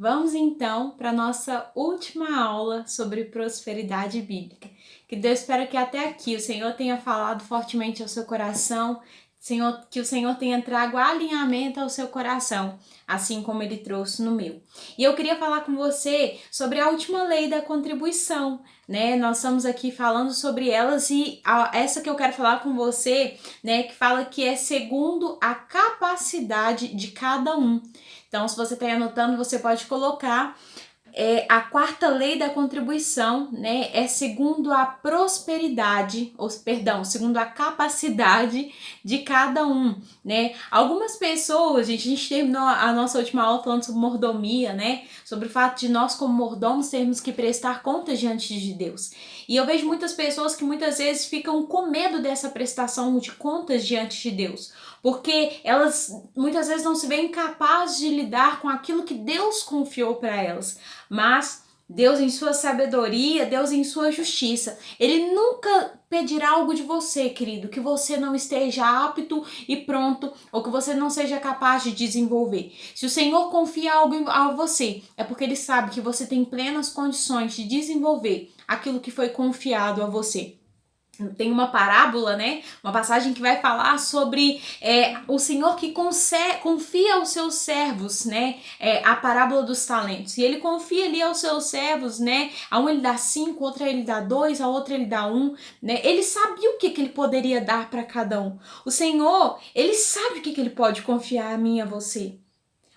Vamos então para a nossa última aula sobre prosperidade bíblica. Que Deus espera que até aqui o Senhor tenha falado fortemente ao seu coração, que o Senhor tenha trago alinhamento ao seu coração, assim como Ele trouxe no meu. E eu queria falar com você sobre a última lei da contribuição, né? Nós estamos aqui falando sobre elas e essa que eu quero falar com você, né, que fala que é segundo a capacidade de cada um. Então, se você está anotando, você pode colocar a quarta lei da contribuição, né, é segundo a prosperidade, segundo a capacidade de cada um, né? Algumas pessoas, a gente terminou a nossa última aula falando sobre mordomia, né? Sobre o fato de nós como mordomos termos que prestar contas diante de Deus. E eu vejo muitas pessoas que muitas vezes ficam com medo dessa prestação de contas diante de Deus, porque elas muitas vezes não se veem capazes de lidar com aquilo que Deus confiou para elas. Mas Deus em sua sabedoria, Deus em sua justiça, Ele nunca pedirá algo de você, querido, que você não esteja apto e pronto, ou que você não seja capaz de desenvolver. Se o Senhor confia algo a você, é porque Ele sabe que você tem plenas condições de desenvolver aquilo que foi confiado a você. Tem uma parábola, né? Uma passagem que vai falar sobre o Senhor que confia aos seus servos, né? A parábola dos talentos. E ele confia ali aos seus servos, né? A um ele dá 5, outra ele dá 2, a outra ele dá 1, né? Ele sabia o que ele poderia dar para cada um. O Senhor, ele sabe o que ele pode confiar a mim e a você.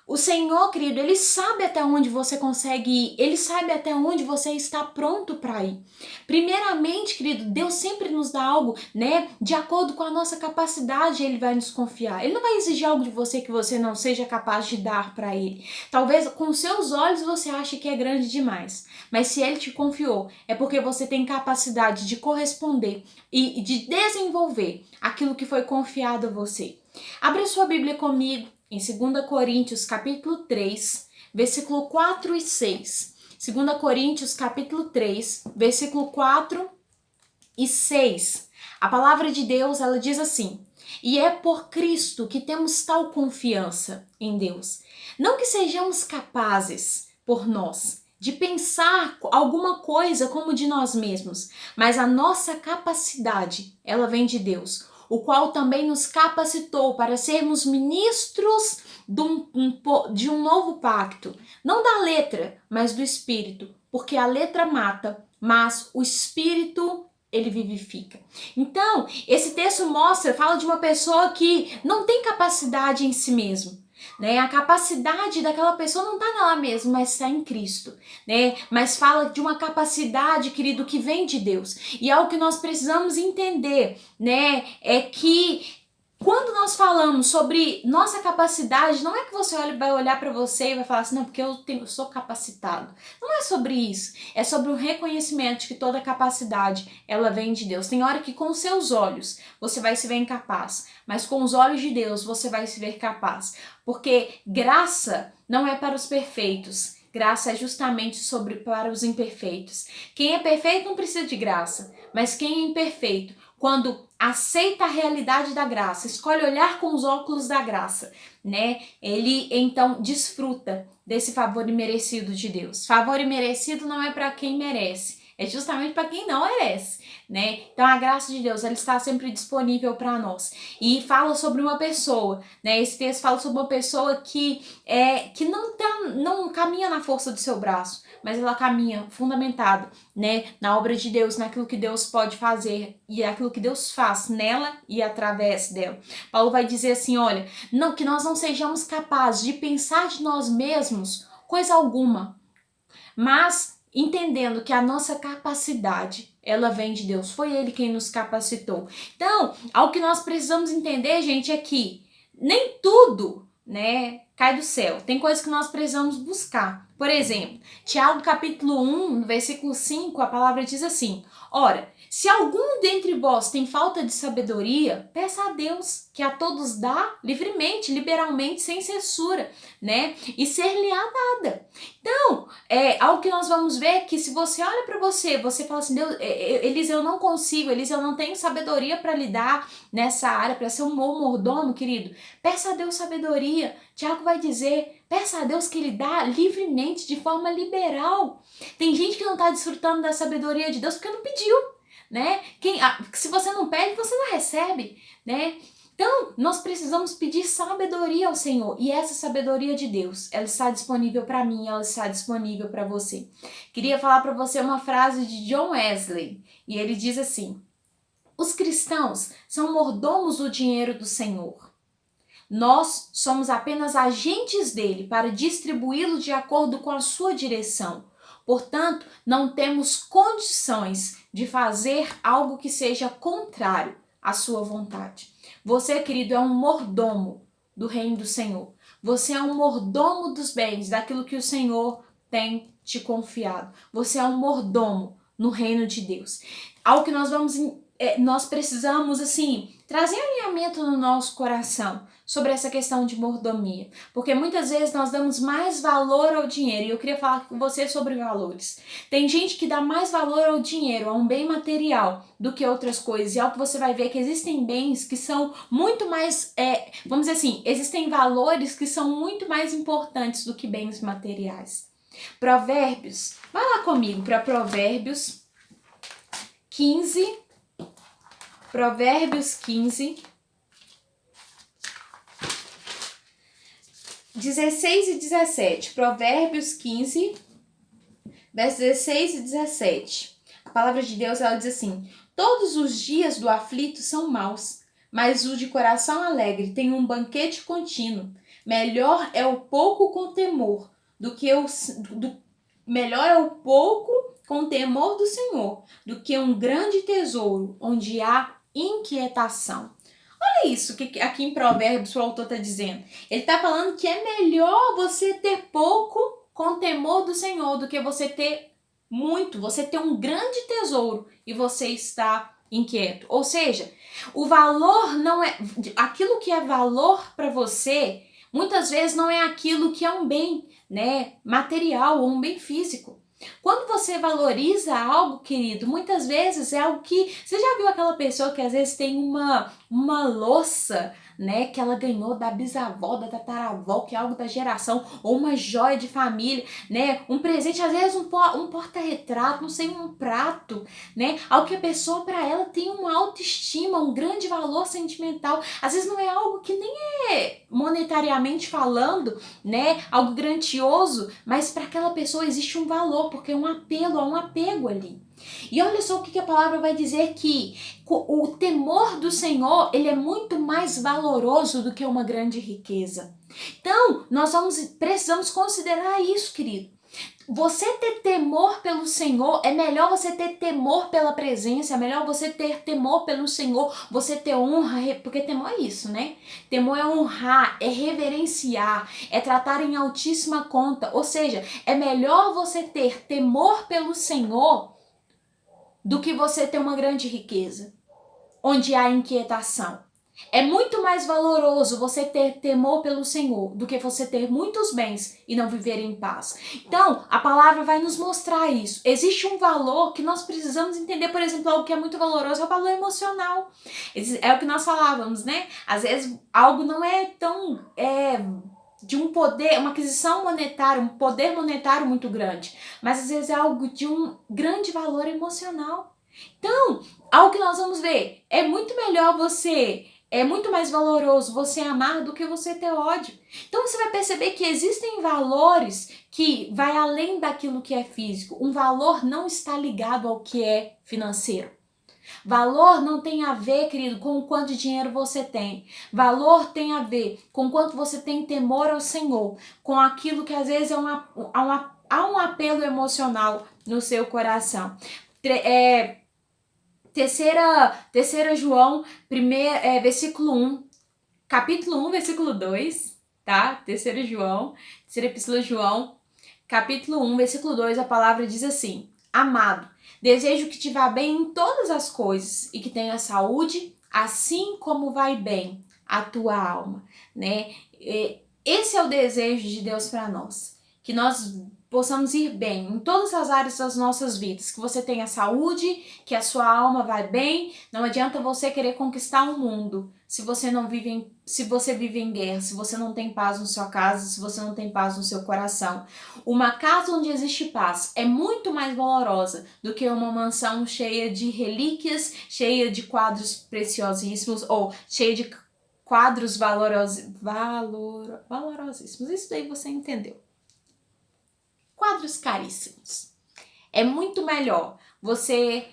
O Senhor, querido, Ele sabe até onde você consegue ir, Ele sabe até onde você está pronto para ir. Primeiramente, querido, Deus sempre nos dá algo, né, de acordo com a nossa capacidade, Ele vai nos confiar. Ele não vai exigir algo de você que você não seja capaz de dar para Ele. Talvez com seus olhos você ache que é grande demais, mas se Ele te confiou, é porque você tem capacidade de corresponder e de desenvolver aquilo que foi confiado a você. Abre sua Bíblia comigo em 2 Coríntios capítulo 3, versículo 4 e 6. 2 Coríntios capítulo 3, versículo 4 e 6. A palavra de Deus, ela diz assim: e é por Cristo que temos tal confiança em Deus. Não que sejamos capazes, por nós, de pensar alguma coisa como de nós mesmos, mas a nossa capacidade, ela vem de Deus, o qual também nos capacitou para sermos ministros de um novo pacto, não da letra, mas do Espírito, porque a letra mata, mas o Espírito ele vivifica. Então, esse texto fala de uma pessoa que não tem capacidade em si mesmo, né? A capacidade daquela pessoa não está nela mesma, mas está em Cristo, né? Mas fala de uma capacidade, querido, que vem de Deus. E algo que nós precisamos entender, né, é que quando nós falamos sobre nossa capacidade, não é que você vai olhar para você e vai falar assim, não, porque eu sou capacitado. Não é sobre isso. É sobre o reconhecimento de que toda capacidade, ela vem de Deus. Tem hora que com os seus olhos você vai se ver incapaz, mas com os olhos de Deus você vai se ver capaz. Porque graça não é para os perfeitos. Graça é justamente para os imperfeitos. Quem é perfeito não precisa de graça, mas quem é imperfeito, quando aceita a realidade da graça, escolhe olhar com os óculos da graça, né? Ele então desfruta desse favor imerecido de Deus. Favor imerecido não é para quem merece, é justamente para quem não merece, né? Então a graça de Deus, ela está sempre disponível para nós. E fala sobre uma pessoa, né? Esse texto fala sobre uma pessoa que não caminha na força do seu braço, mas ela caminha fundamentado, né, na obra de Deus, naquilo que Deus pode fazer e aquilo que Deus faz nela e através dela. Paulo vai dizer assim, olha, não, que nós não sejamos capazes de pensar de nós mesmos coisa alguma, mas entendendo que a nossa capacidade, ela vem de Deus, foi Ele quem nos capacitou. Então, algo que nós precisamos entender, gente, é que nem tudo, né, cai do céu. Tem coisas que nós precisamos buscar. Por exemplo, Tiago capítulo 1, no versículo 5, a palavra diz assim, ora, se algum dentre vós tem falta de sabedoria, peça a Deus, que a todos dá livremente, liberalmente, sem censura, né? E ser-lhe-á dada. Então, algo que nós vamos ver é que se você olha para você fala assim, Deus, Eliseu, eu não consigo, Eliseu, eu não tenho sabedoria para lidar nessa área, para ser um bom mordomo, querido. Peça a Deus sabedoria. Tiago vai dizer, Peça a Deus que Ele dá livremente, de forma liberal. Tem gente que não está desfrutando da sabedoria de Deus porque não pediu, né? Se você não pede, você não recebe, né? Então, nós precisamos pedir sabedoria ao Senhor. E essa sabedoria de Deus, ela está disponível para mim, ela está disponível para você. Queria falar para você uma frase de John Wesley. E ele diz assim: os cristãos são mordomos do dinheiro do Senhor. Nós somos apenas agentes dele para distribuí-lo de acordo com a sua direção. Portanto, não temos condições de fazer algo que seja contrário à sua vontade. Você, querido, é um mordomo do reino do Senhor. Você é um mordomo dos bens, daquilo que o Senhor tem te confiado. Você é um mordomo no reino de Deus. Algo que nós precisamos, assim, trazer alinhamento no nosso coração sobre essa questão de mordomia. Porque muitas vezes nós damos mais valor ao dinheiro. E eu queria falar com você sobre valores. Tem gente que dá mais valor ao dinheiro, a um bem material, do que outras coisas. E algo que você vai ver que existem bens que são muito mais, vamos dizer assim, existem valores que são muito mais importantes do que bens materiais. Provérbios, vai lá comigo para Provérbios 15. Provérbios 15, 16 e 17. Provérbios 15, versos 16 e 17. A palavra de Deus, ela diz assim: todos os dias do aflito são maus, mas o de coração alegre tem um banquete contínuo. Melhor é o pouco com temor melhor é o pouco com temor do Senhor do que um grande tesouro onde há inquietação. Olha isso que aqui em Provérbios o autor está dizendo. Ele está falando que é melhor você ter pouco com temor do Senhor do que você ter muito, você ter um grande tesouro e você está inquieto. Ou seja, o valor não é... Aquilo que é valor para você, muitas vezes não é aquilo que é um bem, né, material ou um bem físico. Quando você valoriza algo, querido, muitas vezes é algo que... Você já viu aquela pessoa que às vezes tem uma louça, né, que ela ganhou da bisavó, da tataravó, que é algo da geração, ou uma joia de família, né, um presente, às vezes um porta-retrato, não sei, um prato, né, algo que a pessoa, para ela, tem uma autoestima, um grande valor sentimental. Às vezes não é algo que nem é monetariamente falando, né, algo grandioso, mas para aquela pessoa existe um valor, porque é um apelo, há um apego ali. E olha só o que a palavra vai dizer, que o temor do Senhor, ele é muito mais valoroso do que uma grande riqueza. Então, nós precisamos considerar isso, querido. Você ter temor pelo Senhor, é melhor você ter temor pela presença, é melhor você ter temor pelo Senhor, você ter honra, porque temor é isso, né? Temor é honrar, é reverenciar, é tratar em altíssima conta. Ou seja, é melhor você ter temor pelo Senhor do que você ter uma grande riqueza, onde há inquietação. É muito mais valoroso você ter temor pelo Senhor do que você ter muitos bens e não viver em paz. Então, a palavra vai nos mostrar isso. Existe um valor que nós precisamos entender. Por exemplo, algo que é muito valoroso é o valor emocional. É o que nós falávamos, né? Às vezes, algo não é tão... de um poder, uma aquisição monetária, um poder monetário muito grande, mas às vezes é algo de um grande valor emocional. Então, algo que nós vamos ver, é muito mais valoroso você amar do que você ter ódio. Então você vai perceber que existem valores que vai além daquilo que é físico. Um valor não está ligado ao que é financeiro. Valor não tem a ver, querido, com o quanto dinheiro você tem. Valor tem a ver com quanto você tem temor ao Senhor, com aquilo que às vezes há um apelo emocional no seu coração. Terceira João, versículo 1, capítulo 1, versículo 2, tá? Terceira Epístola de João, capítulo 1, versículo 2, a palavra diz assim: amado, desejo que te vá bem em todas as coisas e que tenha saúde, assim como vai bem a tua alma, né? Esse é o desejo de Deus para nós. que nós possamos ir bem em todas as áreas das nossas vidas, que você tenha saúde, que a sua alma vai bem. Não adianta você querer conquistar o mundo se você não vive se você vive em guerra, se você não tem paz na sua casa, se você não tem paz no seu coração. Uma casa onde existe paz é muito mais valorosa do que uma mansão cheia de relíquias, cheia de quadros preciosíssimos ou cheia de quadros valorosíssimos. Isso daí você entendeu. Quadros caríssimos. É muito melhor você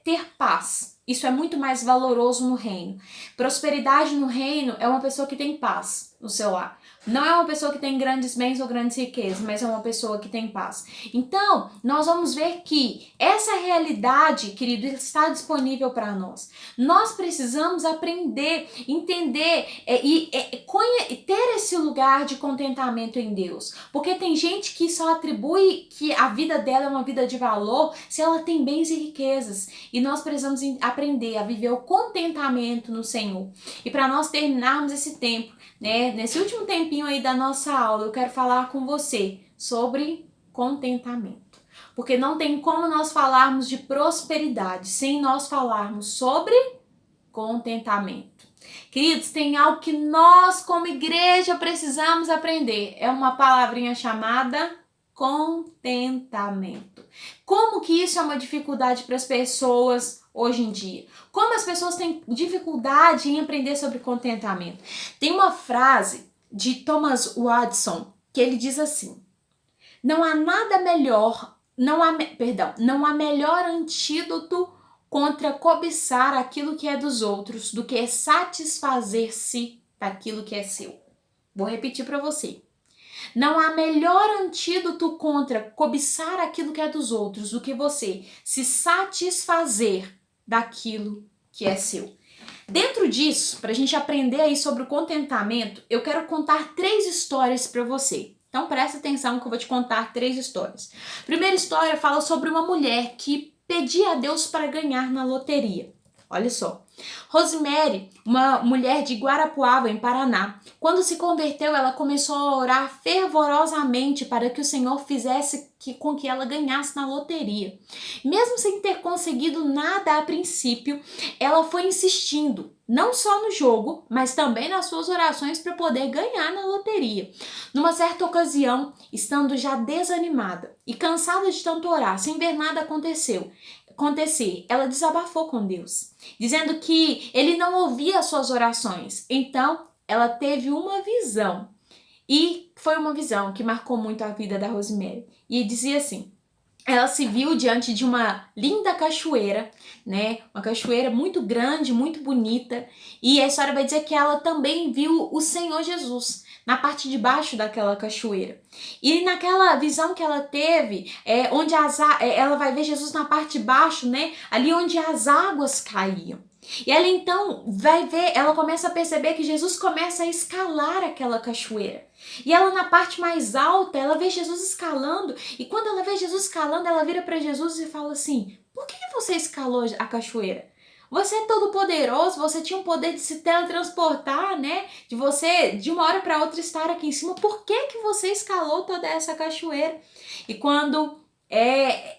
ter paz. Isso é muito mais valoroso no reino. Prosperidade no reino é uma pessoa que tem paz no seu lar. Não é uma pessoa que tem grandes bens ou grandes riquezas, mas é uma pessoa que tem paz. Então, nós vamos ver que essa realidade, querido, está disponível para nós. Nós precisamos aprender, entender e ter esse lugar de contentamento em Deus. Porque tem gente que só atribui que a vida dela é uma vida de valor se ela tem bens e riquezas. E nós precisamos aprender a viver o contentamento no Senhor. E para nós terminarmos esse tempo, né, nesse último tempinho aí da nossa aula, eu quero falar com você sobre contentamento. Porque não tem como nós falarmos de prosperidade sem nós falarmos sobre contentamento. Queridos, tem algo que nós como igreja precisamos aprender. É uma palavrinha chamada contentamento. Como que isso é uma dificuldade para as pessoas hoje em dia? Como as pessoas têm dificuldade em aprender sobre contentamento? Tem uma frase de Thomas Watson que ele diz assim: não há nada melhor, não há melhor antídoto contra cobiçar aquilo que é dos outros do que satisfazer-se daquilo que é seu. Vou repetir para você. Não há melhor antídoto contra cobiçar aquilo que é dos outros do que você se satisfazer daquilo que é seu. Dentro disso, para a gente aprender aí sobre o contentamento, eu quero contar 3 histórias para você. Então presta atenção que eu vou te contar 3 histórias. A primeira história fala sobre uma mulher que pedia a Deus para ganhar na loteria. Olha só. Rosemary, uma mulher de Guarapuava, em Paraná, quando se converteu, ela começou a orar fervorosamente para que o Senhor fizesse com que ela ganhasse na loteria. Mesmo sem ter conseguido nada a princípio, ela foi insistindo, não só no jogo, mas também nas suas orações para poder ganhar na loteria. Numa certa ocasião, estando já desanimada e cansada de tanto orar, sem ver nada acontecer, ela desabafou com Deus, dizendo que ele não ouvia as suas orações. Então, ela teve uma visão, e foi uma visão que marcou muito a vida da Rosemary. E dizia assim: ela se viu diante de uma linda cachoeira, né? Uma cachoeira muito grande, muito bonita. E a história vai dizer que ela também viu o Senhor Jesus na parte de baixo daquela cachoeira. E naquela visão que ela teve, onde ela vai ver Jesus na parte de baixo, né? Ali onde as águas caíam. E ela então vai ver, ela começa a perceber que Jesus começa a escalar aquela cachoeira. E ela na parte mais alta, ela vê Jesus escalando, e quando ela vê Jesus escalando, ela vira para Jesus e fala assim: por que você escalou a cachoeira? Você é todo poderoso, você tinha o poder de se teletransportar, né? De você, de uma hora para outra, estar aqui em cima. Por que você escalou toda essa cachoeira? E quando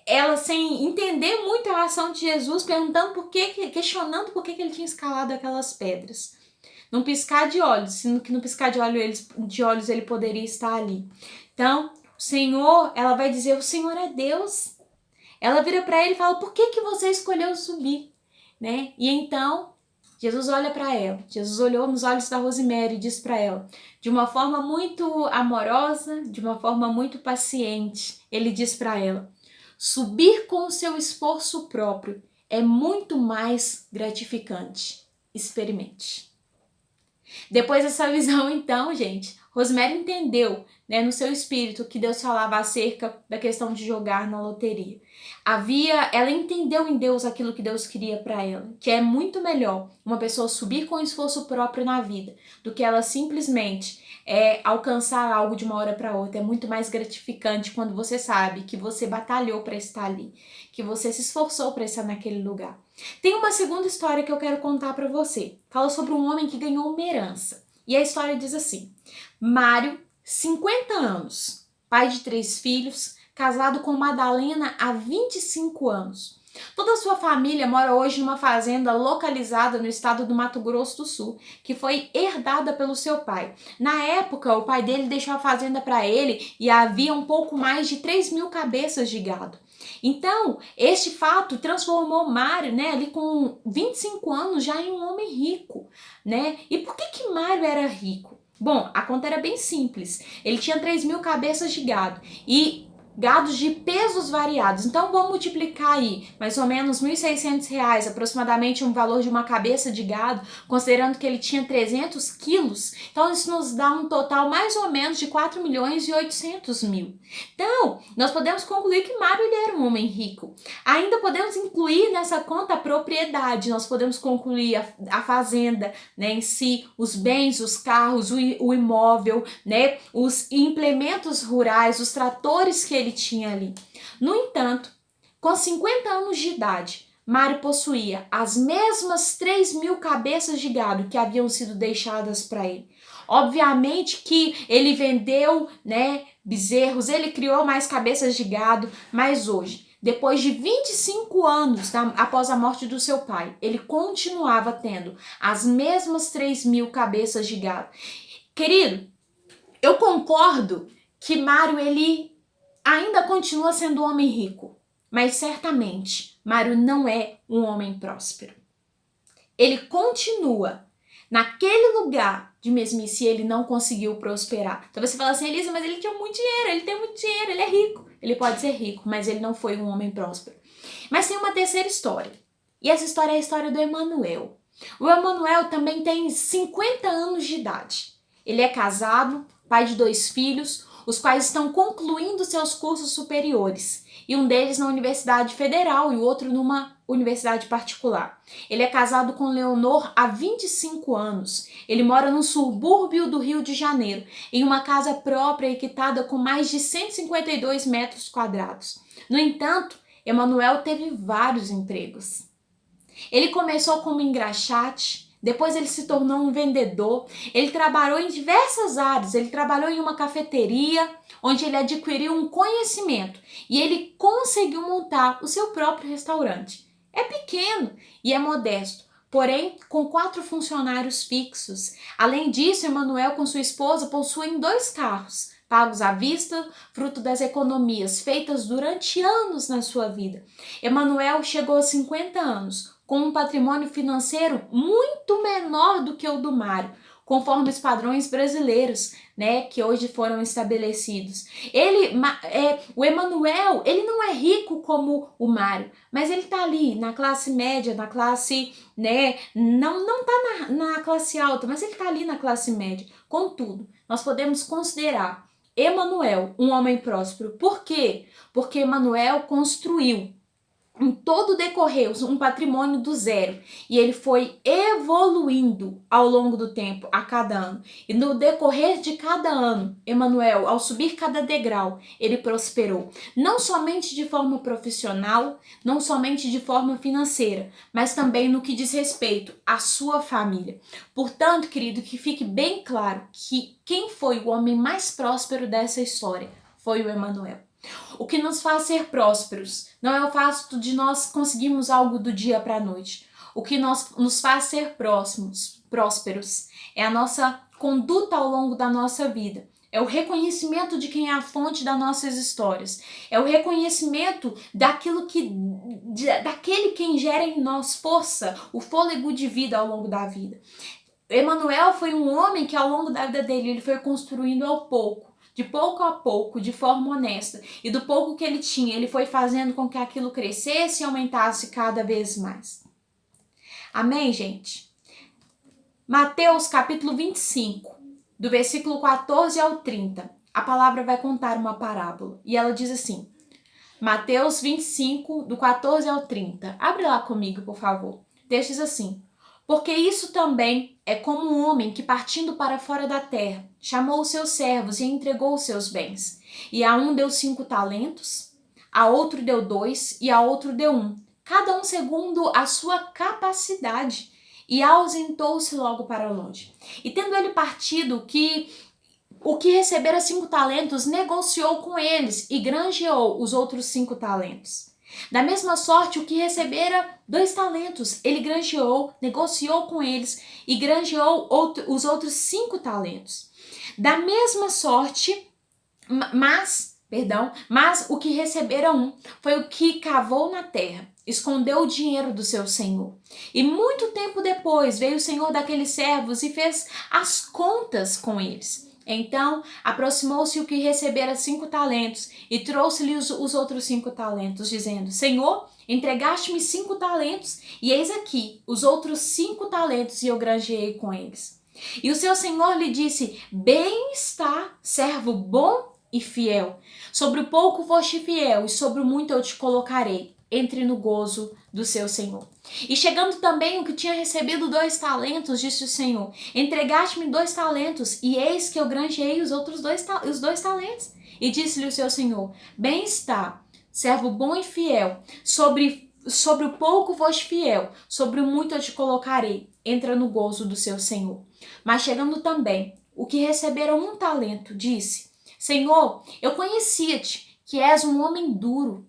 ela, sem entender muito a ação de Jesus, questionando por que ele tinha escalado aquelas pedras. Num piscar de olhos, sendo que no piscar de olhos ele poderia estar ali. Então, o Senhor, ela vai dizer: o Senhor é Deus. Ela vira para ele e fala: por que você escolheu subir? Né? E então, Jesus olha para ela. Jesus olhou nos olhos da Rosemary e disse para ela, de uma forma muito amorosa, de uma forma muito paciente, ele diz para ela: subir com o seu esforço próprio é muito mais gratificante. Experimente. Depois dessa visão, então, gente, Rosemary entendeu, né, no seu espírito que Deus falava acerca da questão de jogar na loteria. Ela entendeu em Deus aquilo que Deus queria para ela, que é muito melhor uma pessoa subir com esforço próprio na vida do que ela simplesmente alcançar algo de uma hora para outra. É muito mais gratificante quando você sabe que você batalhou para estar ali, que você se esforçou para estar naquele lugar. Tem uma segunda história que eu quero contar para você. Fala sobre um homem que ganhou uma herança. E a história diz assim: Mário, 50 anos, pai de 3 filhos, casado com Madalena há 25 anos. Toda a sua família mora hoje numa fazenda localizada no estado do Mato Grosso do Sul, que foi herdada pelo seu pai. Na época, o pai dele deixou a fazenda para ele e havia um pouco mais de 3.000 cabeças de gado. Então, este fato transformou Mário, ali com 25 anos, já em um homem rico, E por que Mário era rico? Bom, a conta era bem simples. Ele tinha 3.000 cabeças de gado e gados de pesos variados. Então, vamos multiplicar aí mais ou menos R$1.600, aproximadamente um valor de uma cabeça de gado, considerando que ele tinha 300 quilos. Então, isso nos dá um total mais ou menos de 4.800.000. Então, nós podemos concluir que Mário ele era um homem rico. Ainda podemos incluir nessa conta a propriedade, nós podemos concluir a fazenda, em si, os bens, os carros, o imóvel, os implementos rurais, os tratores que ele tinha ali. No entanto, com 50 anos de idade, Mário possuía as mesmas 3.000 cabeças de gado que haviam sido deixadas para ele. Obviamente que ele vendeu, bezerros, ele criou mais cabeças de gado, mas hoje, depois de 25 anos após a morte do seu pai, ele continuava tendo as mesmas 3.000 cabeças de gado. Querido, eu concordo que Mário, ele ainda continua sendo um homem rico, mas certamente Mário não é um homem próspero. Ele continua naquele lugar de mesmice, ele não conseguiu prosperar. Então você fala assim, Elisa, mas ele tinha muito dinheiro, ele tem muito dinheiro, ele é rico. Ele pode ser rico, mas ele não foi um homem próspero. Mas tem uma terceira história, e essa história é a história do Emanuel. O Emanuel também tem 50 anos de idade. Ele é casado, pai de 2 filhos, os quais estão concluindo seus cursos superiores, e um deles na Universidade Federal e o outro numa universidade particular. Ele é casado com Leonor há 25 anos. Ele mora num subúrbio do Rio de Janeiro, em uma casa própria equipada com mais de 152 metros quadrados. No entanto, Emanuel teve vários empregos. Ele começou como engraxate, depois ele se tornou um vendedor, ele trabalhou em diversas áreas, ele trabalhou em uma cafeteria, onde ele adquiriu um conhecimento e ele conseguiu montar o seu próprio restaurante. É pequeno e é modesto, porém com 4 funcionários fixos. Além disso, Emanuel com sua esposa possuem 2 carros, pagos à vista, fruto das economias feitas durante anos na sua vida. Emanuel chegou aos 50 anos, com um patrimônio financeiro muito menor do que o do Mário, conforme os padrões brasileiros, que hoje foram estabelecidos. O Emanuel, ele não é rico como o Mário, mas ele está ali na classe média, na classe, não está na classe alta, mas ele está ali na classe média. Contudo, nós podemos considerar Emanuel um homem próspero. Por quê? Porque Emanuel construiu em todo o decorrer, um patrimônio do zero. E ele foi evoluindo ao longo do tempo, a cada ano. E no decorrer de cada ano, Emanuel, ao subir cada degrau, ele prosperou. Não somente de forma profissional, não somente de forma financeira, mas também no que diz respeito à sua família. Portanto, querido, que fique bem claro que quem foi o homem mais próspero dessa história foi o Emanuel. O que nos faz ser prósperos não é o fato de nós conseguirmos algo do dia para a noite. O que nos faz ser prósperos é a nossa conduta ao longo da nossa vida. É o reconhecimento de quem é a fonte das nossas histórias. É o reconhecimento daquele quem gera em nós força, o fôlego de vida ao longo da vida. Emanuel foi um homem que ao longo da vida dele ele foi construindo ao pouco. De pouco a pouco, de forma honesta. E do pouco que ele tinha, ele foi fazendo com que aquilo crescesse e aumentasse cada vez mais. Amém, gente? Mateus capítulo 25, do versículo 14 ao 30. A palavra vai contar uma parábola. E ela diz assim, Mateus 25, do 14 ao 30. Abre lá comigo, por favor. Diz assim. Porque isso também é como um homem que, partindo para fora da terra, chamou os seus servos e entregou os seus bens. E a um deu 5 talentos, a outro deu 2 e a outro deu 1, cada um segundo a sua capacidade. E ausentou-se logo para longe. E tendo ele partido, que o que recebera 5 talentos negociou com eles e granjeou os outros 5 talentos. Da mesma sorte, o que recebera 2 talentos, ele granjeou, negociou com eles e granjeou os outros 5 talentos. Da mesma sorte, mas o que recebera um foi o que cavou na terra, escondeu o dinheiro do seu senhor. E muito tempo depois veio o senhor daqueles servos e fez as contas com eles. Então aproximou-se o que recebera 5 talentos e trouxe-lhe os outros 5 talentos, dizendo: Senhor, entregaste-me 5 talentos, e eis aqui os outros 5 talentos, e eu granjeei com eles. E o seu senhor lhe disse: Bem está, servo bom e fiel. Sobre o pouco foste fiel, e sobre o muito eu te colocarei. Entre no gozo do seu senhor. E chegando também o que tinha recebido 2 talentos, disse o Senhor: Entregaste-me 2 talentos, e eis que eu granjeei os outros 2 talentos. E disse-lhe o seu senhor: Bem está, servo bom e fiel, sobre o pouco foste fiel, sobre o muito eu te colocarei. Entra no gozo do seu senhor. Mas chegando também o que recebera 1 talento, disse: Senhor, eu conhecia-te, que és um homem duro,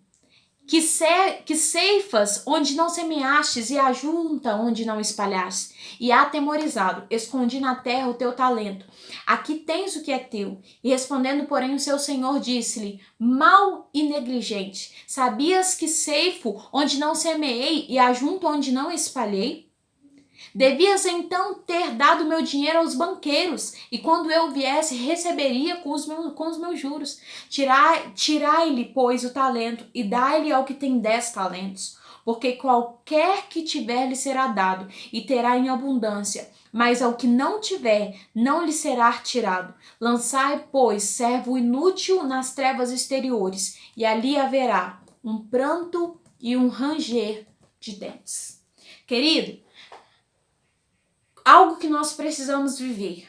que ceifas onde não semeastes e ajunta onde não espalhaste. E atemorizado, escondi na terra o teu talento. Aqui tens o que é teu. E respondendo, porém, o seu senhor disse-lhe: Mau e negligente, sabias que ceifo onde não semeei e ajunto onde não espalhei? Devias então ter dado meu dinheiro aos banqueiros, e quando eu viesse, receberia com os meus juros. Tirai-lhe, pois, o talento, e dai-lhe ao que tem 10 talentos. Porque qualquer que tiver lhe será dado, e terá em abundância. Mas ao que não tiver, não lhe será tirado. Lançai, pois, servo inútil nas trevas exteriores, e ali haverá um pranto e um ranger de dentes. Querido, algo que nós precisamos viver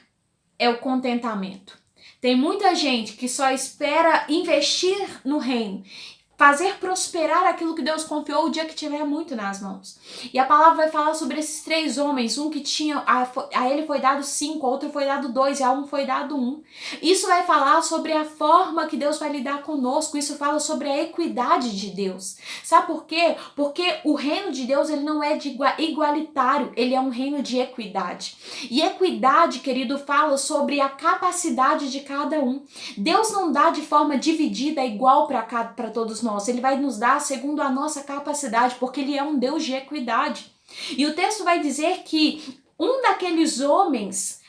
é o contentamento. Tem muita gente que só espera investir no reino, fazer prosperar aquilo que Deus confiou o dia que tiver muito nas mãos. E a palavra vai falar sobre esses 3 homens, um que tinha, a ele foi dado 5, a outro foi dado 2 e a um foi dado 1. Isso vai falar sobre a forma que Deus vai lidar conosco, isso fala sobre a equidade de Deus. Sabe por quê? Porque o reino de Deus, ele não é de igualitário, ele é um reino de equidade. E equidade, querido, fala sobre a capacidade de cada um. Deus não dá de forma dividida, igual para todos nós. Ele vai nos dar segundo a nossa capacidade, porque ele é um Deus de equidade. E o texto vai dizer que um daqueles homens,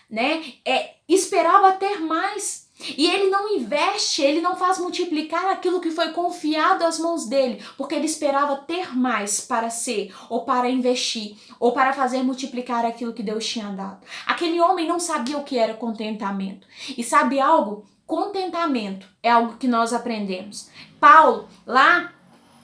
esperava ter mais. E ele não investe, ele não faz multiplicar aquilo que foi confiado às mãos dele, porque ele esperava ter mais para ser, ou para investir, ou para fazer multiplicar aquilo que Deus tinha dado. Aquele homem não sabia o que era contentamento. E sabe algo? Contentamento é algo que nós aprendemos. Paulo, lá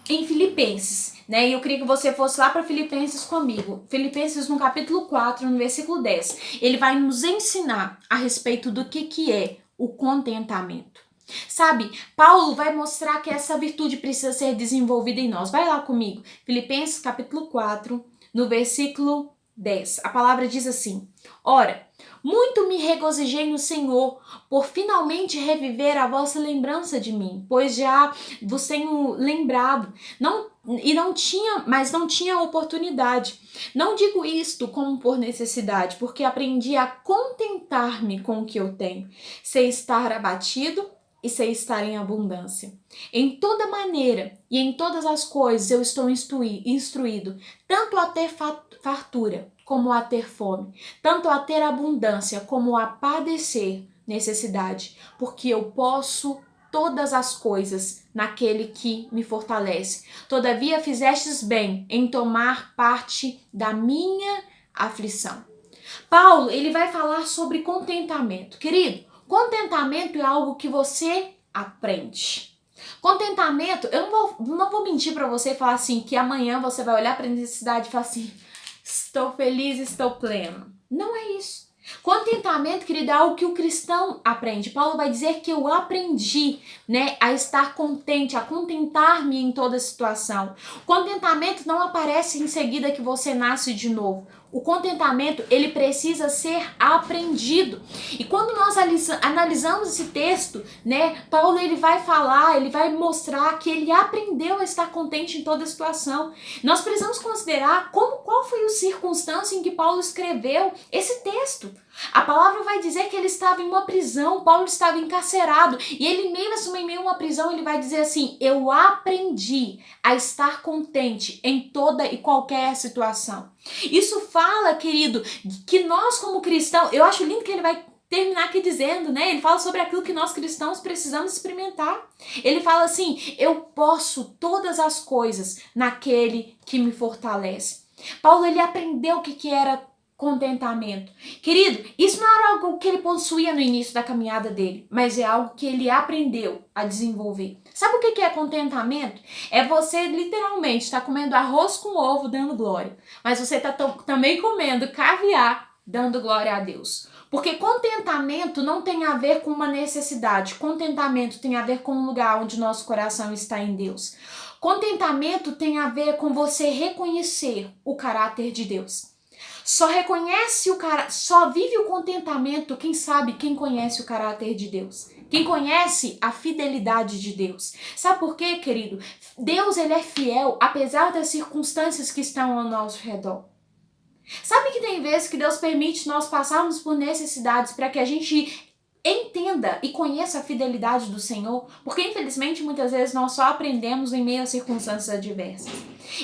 em Filipenses, e eu queria que você fosse lá para Filipenses comigo. Filipenses no capítulo 4, no versículo 10. Ele vai nos ensinar a respeito do que é o contentamento. Sabe, Paulo vai mostrar que essa virtude precisa ser desenvolvida em nós. Vai lá comigo. Filipenses capítulo 4, no versículo 10. A palavra diz assim: Ora, muito me regozijei no Senhor, por finalmente reviver a vossa lembrança de mim, pois já vos tenho lembrado, mas não tinha oportunidade. Não digo isto como por necessidade, porque aprendi a contentar-me com o que eu tenho. Sei estar abatido e sei estar em abundância. Em toda maneira e em todas as coisas eu estou instruído, tanto a ter fartura como a ter fome, tanto a ter abundância como a padecer necessidade, porque eu posso todas as coisas naquele que me fortalece. Todavia fizestes bem em tomar parte da minha aflição. Paulo, ele vai falar sobre contentamento. Querido, contentamento é algo que você aprende. Contentamento, eu não vou mentir para você e falar assim, que amanhã você vai olhar para a necessidade e falar assim, estou feliz, estou pleno. Não é isso. Contentamento, querido, é algo que o cristão aprende. Paulo vai dizer que eu aprendi, a estar contente, a contentar-me em toda situação. Contentamento não aparece em seguida que você nasce de novo. O contentamento, ele precisa ser aprendido. E quando nós analisamos esse texto, né, Paulo ele vai falar, ele vai mostrar que ele aprendeu a estar contente em toda situação. Nós precisamos considerar qual foi a circunstância em que Paulo escreveu esse texto. A palavra vai dizer que ele estava em uma prisão, Paulo estava encarcerado, e ele mesmo em meio a uma prisão, ele vai dizer assim: eu aprendi a estar contente em toda e qualquer situação. Isso fala, querido, que nós como cristãos, eu acho lindo que ele vai terminar aqui dizendo, né? Ele fala sobre aquilo que nós cristãos precisamos experimentar. Ele fala assim: eu posso todas as coisas naquele que me fortalece. Paulo, ele aprendeu o que era contentamento. Querido, isso não era algo que ele possuía no início da caminhada dele, mas é algo que ele aprendeu a desenvolver. Sabe o que é contentamento? É você literalmente estar comendo arroz com ovo dando glória, mas você está também comendo caviar dando glória a Deus. Porque contentamento não tem a ver com uma necessidade, contentamento tem a ver com um lugar onde nosso coração está em Deus. Contentamento tem a ver com você reconhecer o caráter de Deus. Só vive o contentamento quem conhece o caráter de Deus. Quem conhece a fidelidade de Deus. Sabe por quê, querido? Deus, ele é fiel apesar das circunstâncias que estão ao nosso redor. Sabe que tem vezes que Deus permite nós passarmos por necessidades para que a gente entenda e conheça a fidelidade do Senhor? Porque infelizmente muitas vezes nós só aprendemos em meio a circunstâncias adversas.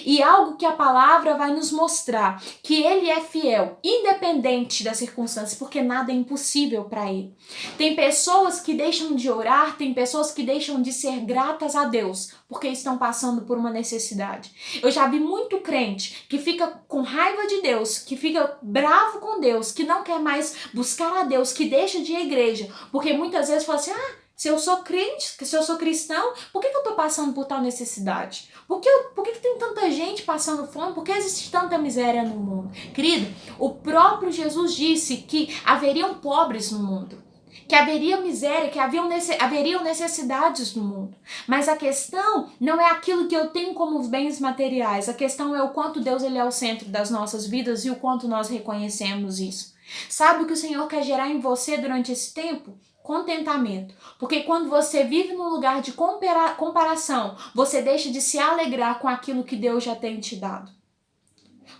E algo que a palavra vai nos mostrar, que ele é fiel, independente das circunstâncias, porque nada é impossível para ele. Tem pessoas que deixam de orar, tem pessoas que deixam de ser gratas a Deus, porque estão passando por uma necessidade. Eu já vi muito crente que fica com raiva de Deus, que fica bravo com Deus, que não quer mais buscar a Deus, que deixa de ir à igreja, porque muitas vezes fala assim: se eu sou crente, se eu sou cristão, por que eu tô passando por tal necessidade? Por que tem tanta gente passando fome? Por que existe tanta miséria no mundo? Querido, o próprio Jesus disse que haveriam pobres no mundo, que haveria miséria, que haveriam necessidades no mundo. Mas a questão não é aquilo que eu tenho como os bens materiais, a questão é o quanto Deus ele é o centro das nossas vidas e o quanto nós reconhecemos isso. Sabe o que o Senhor quer gerar em você durante esse tempo? Contentamento. Porque quando você vive num lugar de comparação, você deixa de se alegrar com aquilo que Deus já tem te dado.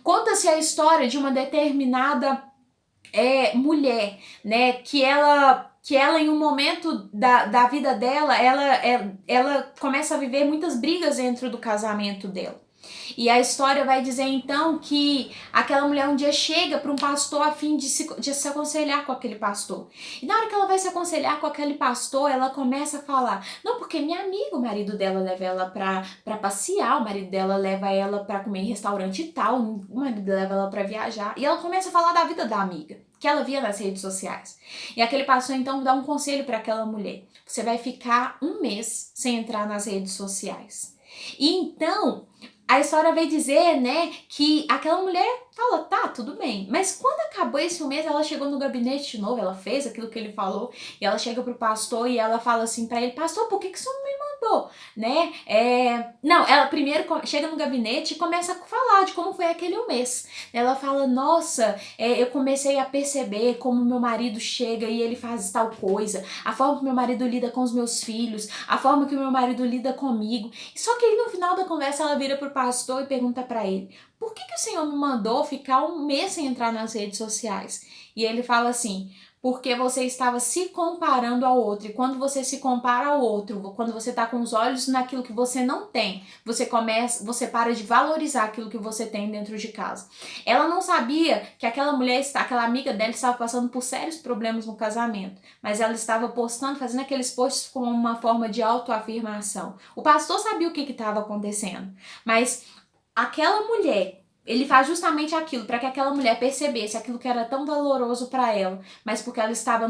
Conta-se a história de uma determinada mulher, né, que ela em um momento da vida dela, ela começa a viver muitas brigas dentro do casamento dela. E a história vai dizer então que aquela mulher um dia chega para um pastor a fim de se aconselhar com aquele pastor. E na hora que ela vai se aconselhar com aquele pastor, ela começa a falar: não, porque minha amiga, o marido dela leva ela pra passear, o marido dela leva ela pra comer em restaurante e tal, o marido dela leva ela pra viajar. E ela começa a falar da vida da amiga, que ela via nas redes sociais. E aquele pastor então dá um conselho para aquela mulher: você vai ficar 1 mês sem entrar nas redes sociais. E então a história vai dizer, né, que aquela mulher fala: tá, tudo bem. Mas quando acabou esse mês, ela chegou no gabinete de novo, ela fez aquilo que ele falou, e ela chega pro pastor e ela fala assim pra ele: pastor, por que o senhor não me mandou? Né? Não, ela primeiro chega no gabinete e começa a falar de como foi aquele mês. Ela fala: nossa, eu comecei a perceber como meu marido chega e ele faz tal coisa, a forma que meu marido lida com os meus filhos, a forma que meu marido lida comigo. Só que aí no final da conversa ela vira pro pastor e pergunta pra ele: por que o Senhor me mandou ficar 1 mês sem entrar nas redes sociais? E ele fala assim: porque você estava se comparando ao outro. E quando você se compara ao outro, quando você está com os olhos naquilo que você não tem, você para de valorizar aquilo que você tem dentro de casa. Ela não sabia que aquela amiga dela estava passando por sérios problemas no casamento, mas ela estava fazendo aqueles posts como uma forma de autoafirmação. O pastor sabia o que estava acontecendo, mas aquela mulher, ele faz justamente aquilo para que aquela mulher percebesse aquilo que era tão valoroso para ela, mas porque ela estava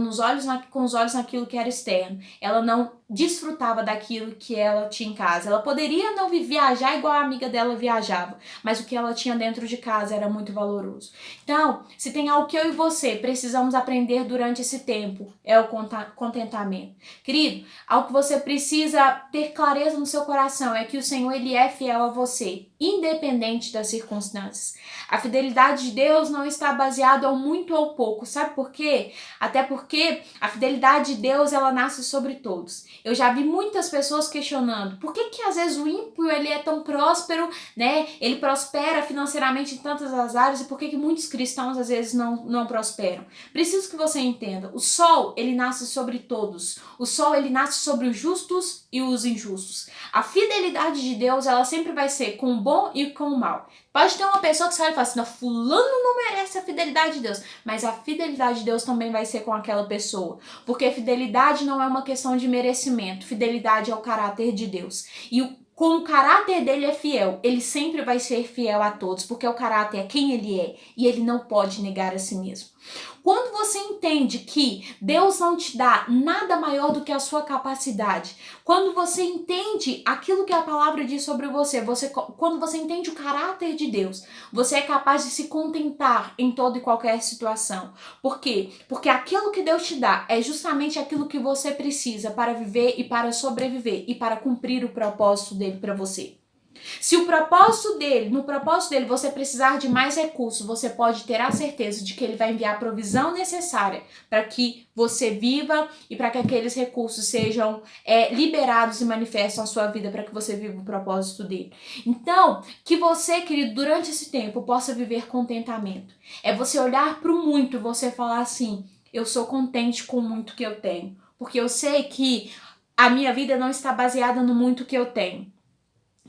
com os olhos naquilo que era externo. Ela não desfrutava daquilo que ela tinha em casa. Ela poderia não viajar igual a amiga dela viajava, mas o que ela tinha dentro de casa era muito valoroso. Então, se tem algo que eu e você precisamos aprender durante esse tempo, é o contentamento. Querido, algo que você precisa ter clareza no seu coração é que o Senhor, Ele é fiel a você, independente das circunstâncias. A fidelidade de Deus não está baseada ao muito ou pouco. Sabe por quê? Até porque a fidelidade de Deus, ela nasce sobre todos. Eu já vi muitas pessoas questionando por que às vezes o ímpio ele é tão próspero, né? Ele prospera financeiramente em tantas as áreas e por que muitos cristãos às vezes não prosperam. Preciso que você entenda, o sol ele nasce sobre todos. O sol ele nasce sobre os justos e os injustos. A fidelidade de Deus ela sempre vai ser com o bom e com o mal. Pode ter uma pessoa que sai e fala assim, não, fulano não merece a fidelidade de Deus, mas a fidelidade de Deus também vai ser com aquela pessoa, porque fidelidade não é uma questão de merecimento, fidelidade é o caráter de Deus, e como o caráter dele é fiel, ele sempre vai ser fiel a todos, porque o caráter é quem ele é, e ele não pode negar a si mesmo. Quando você entende que Deus não te dá nada maior do que a sua capacidade, quando você entende aquilo que a palavra diz sobre você, quando você entende o caráter de Deus, você é capaz de se contentar em toda e qualquer situação. Por quê? Porque aquilo que Deus te dá é justamente aquilo que você precisa para viver e para sobreviver e para cumprir o propósito dele para você. Se no propósito dele você precisar de mais recursos, você pode ter a certeza de que ele vai enviar a provisão necessária para que você viva e para que aqueles recursos sejam liberados e manifestem a sua vida para que você viva o propósito dele. Então, que você, querido, durante esse tempo possa viver contentamento. É você olhar para o muito e você falar assim, eu sou contente com o muito que eu tenho, porque eu sei que a minha vida não está baseada no muito que eu tenho.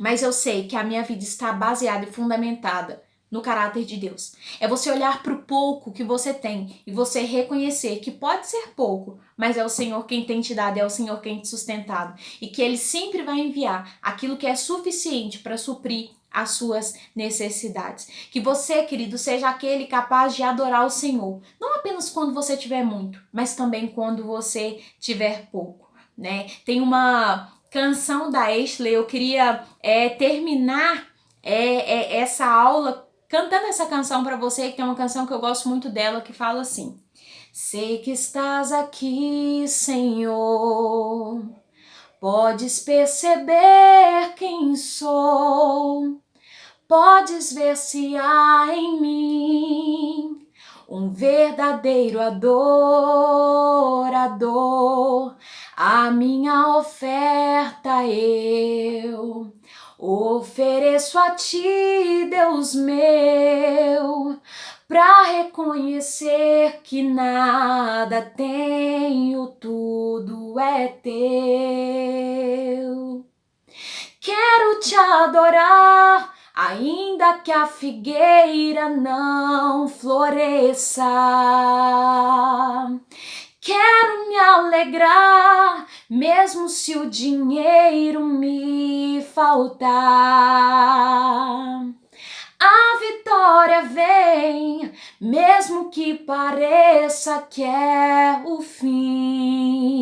Mas eu sei que a minha vida está baseada e fundamentada no caráter de Deus. É você olhar para o pouco que você tem e você reconhecer que pode ser pouco, mas é o Senhor quem tem te dado, é o Senhor quem te sustentado. E que Ele sempre vai enviar aquilo que é suficiente para suprir as suas necessidades. Que você, querido, seja aquele capaz de adorar o Senhor. Não apenas quando você tiver muito, mas também quando você tiver pouco, né? Tem uma canção da Ashley, eu queria terminar essa aula cantando essa canção para você, que tem uma canção que eu gosto muito dela, que fala assim: sei que estás aqui, Senhor, podes perceber quem sou, podes ver se há em mim um verdadeiro adorador. A minha oferta eu ofereço a ti, Deus meu, pra reconhecer que nada tenho, tudo é teu. Quero te adorar, ainda que a figueira não floresça. Quero me alegrar, mesmo se o dinheiro me faltar. A vitória vem, mesmo que pareça que é o fim.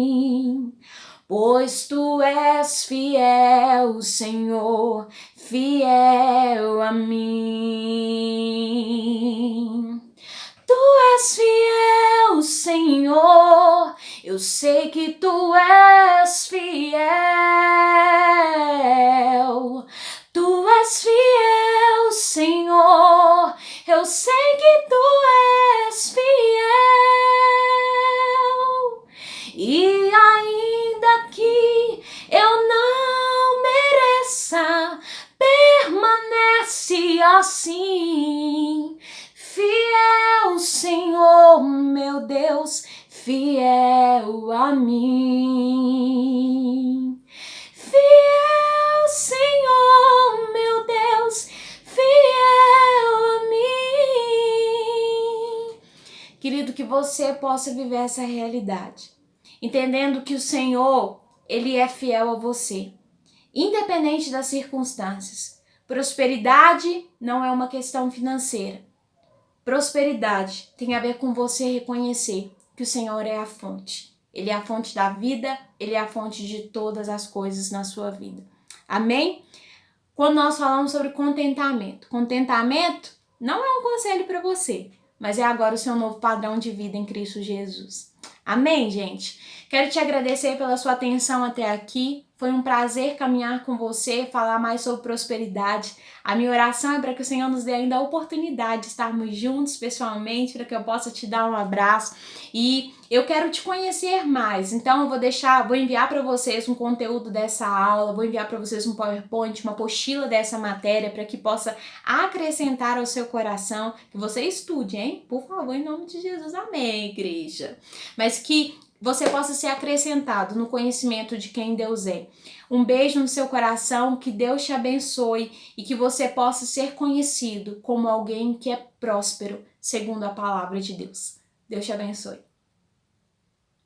Pois tu és fiel, Senhor, fiel a mim. Tu és fiel, Senhor, eu sei que tu és fiel. Tu és fiel, Senhor, eu sei que tu és fiel. E ainda que eu não mereça, permanece assim. Fiel, Senhor, meu Deus, fiel a mim. Fiel, Senhor, meu Deus, fiel a mim. Querido, que você possa viver essa realidade, entendendo que o Senhor, Ele é fiel a você, independente das circunstâncias. Prosperidade não é uma questão financeira. Prosperidade tem a ver com você reconhecer que o Senhor é a fonte. Ele é a fonte da vida, Ele é a fonte de todas as coisas na sua vida. Amém? Quando nós falamos sobre contentamento não é um conselho para você, mas é agora o seu novo padrão de vida em Cristo Jesus. Amém, gente? Quero te agradecer pela sua atenção até aqui. Foi um prazer caminhar com você, falar mais sobre prosperidade. A minha oração é para que o Senhor nos dê ainda a oportunidade de estarmos juntos pessoalmente, para que eu possa te dar um abraço. E eu quero te conhecer mais, então eu vou enviar para vocês um conteúdo dessa aula, vou enviar para vocês um PowerPoint, uma apostila dessa matéria, para que possa acrescentar ao seu coração, que você estude, hein? Por favor, em nome de Jesus, amém, igreja. Mas que você possa ser acrescentado no conhecimento de quem Deus é. Um beijo no seu coração, que Deus te abençoe e que você possa ser conhecido como alguém que é próspero, segundo a palavra de Deus. Deus te abençoe.